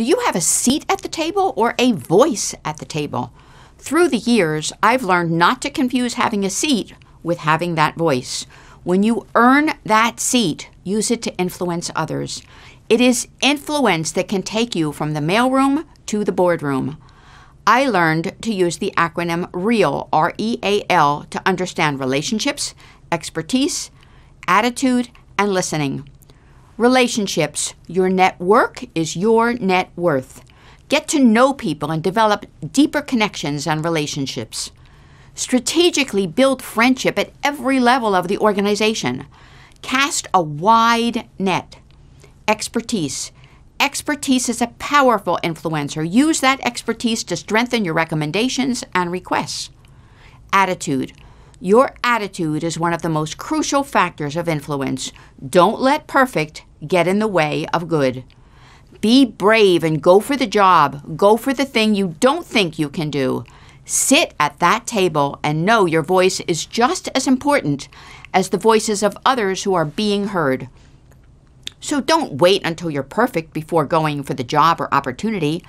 Do you have a seat at the table or a voice at the table? Through the years, I've learned not to confuse having a seat with having that voice. When you earn that seat, use it to influence others. It is influence that can take you from the mailroom to the boardroom. I learned to use the acronym REAL, R-E-A-L, to understand relationships, expertise, attitude, and listening. Relationships. Your network is your net worth. Get to know people and develop deeper connections and relationships. Strategically build friendship at every level of the organization. Cast a wide net. Expertise. Expertise is a powerful influencer. Use that expertise to strengthen your recommendations and requests. Attitude. Your attitude is one of the most crucial factors of influence. Don't let perfect get in the way of good. Be brave and go for the job. Go for the thing you don't think you can do. Sit at that table and know your voice is just as important as the voices of others who are being heard. So don't wait until you're perfect before going for the job or opportunity.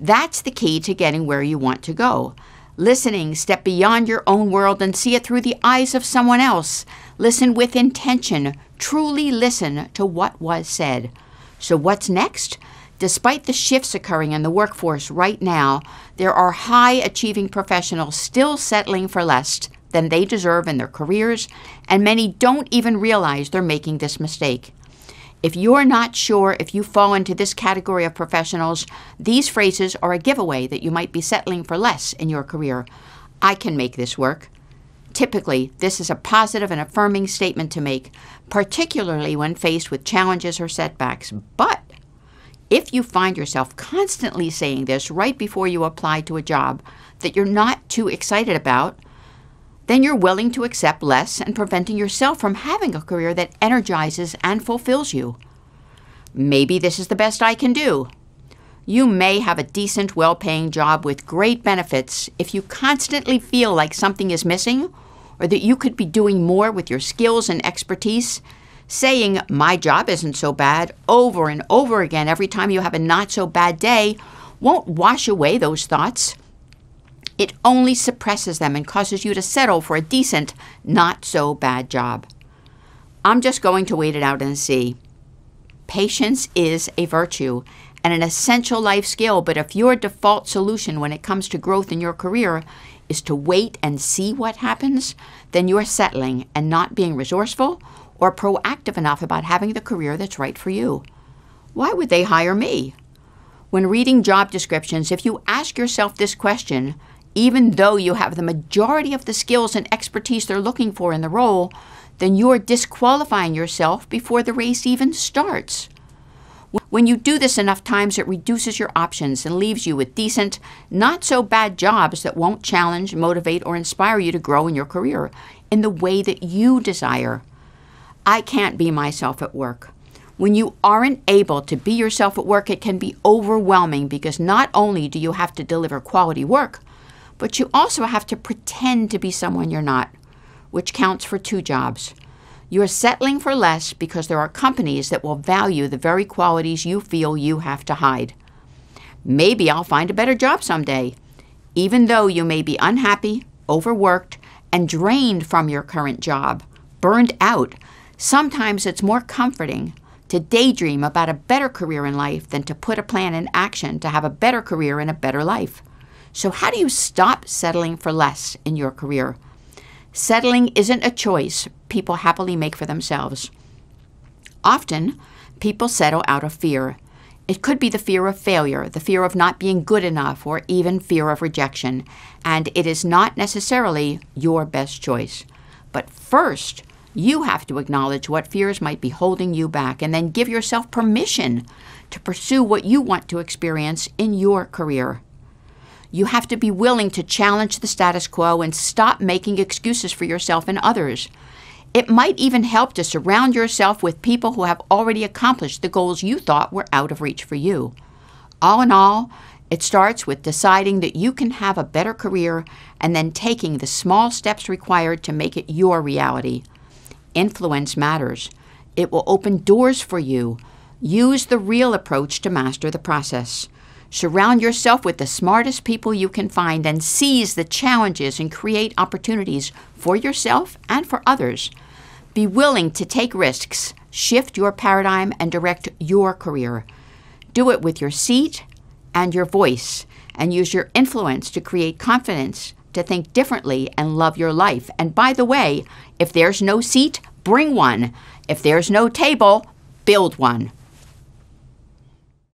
That's the key to getting where you want to go. Listening, step beyond your own world and see it through the eyes of someone else. Listen with intention. Truly listen to what was said. So what's next? Despite the shifts occurring in the workforce right now, there are high-achieving professionals still settling for less than they deserve in their careers, and many don't even realize they're making this mistake. If you're not sure if you fall into this category of professionals, these phrases are a giveaway that you might be settling for less in your career. I can make this work. Typically, this is a positive and affirming statement to make, particularly when faced with challenges or setbacks. But if you find yourself constantly saying this right before you apply to a job that you're not too excited about, then you're willing to accept less and preventing yourself from having a career that energizes and fulfills you. Maybe this is the best I can do. You may have a decent, well-paying job with great benefits if you constantly feel like something is missing or that you could be doing more with your skills and expertise. Saying, "My job isn't so bad," over and over again every time you have a not-so-bad day won't wash away those thoughts. It only suppresses them and causes you to settle for a decent, not-so-bad job. I'm just going to wait it out and see. Patience is a virtue and an essential life skill, but if your default solution when it comes to growth in your career is to wait and see what happens, then you're settling and not being resourceful or proactive enough about having the career that's right for you. Why would they hire me? When reading job descriptions, if you ask yourself this question, even though you have the majority of the skills and expertise they're looking for in the role, then you're disqualifying yourself before the race even starts. When you do this enough times, it reduces your options and leaves you with decent, not-so-bad jobs that won't challenge, motivate, or inspire you to grow in your career in the way that you desire. I can't be myself at work. When you aren't able to be yourself at work, it can be overwhelming because not only do you have to deliver quality work, but you also have to pretend to be someone you're not, which counts for two jobs. You're settling for less because there are companies that will value the very qualities you feel you have to hide. Maybe I'll find a better job someday. Even though you may be unhappy, overworked, and drained from your current job, burned out, sometimes it's more comforting to daydream about a better career in life than to put a plan in action to have a better career and a better life. So how do you stop settling for less in your career? Settling isn't a choice people happily make for themselves. Often, people settle out of fear. It could be the fear of failure, the fear of not being good enough, or even fear of rejection. And it is not necessarily your best choice. But first, you have to acknowledge what fears might be holding you back and then give yourself permission to pursue what you want to experience in your career. You have to be willing to challenge the status quo and stop making excuses for yourself and others. It might even help to surround yourself with people who have already accomplished the goals you thought were out of reach for you. All in all, it starts with deciding that you can have a better career and then taking the small steps required to make it your reality. Influence matters. It will open doors for you. Use the real approach to master the process. Surround yourself with the smartest people you can find and seize the challenges and create opportunities for yourself and for others. Be willing to take risks, shift your paradigm, and direct your career. Do it with your seat and your voice, and use your influence to create confidence, to think differently, and love your life. And by the way, if there's no seat, bring one. If there's no table, build one.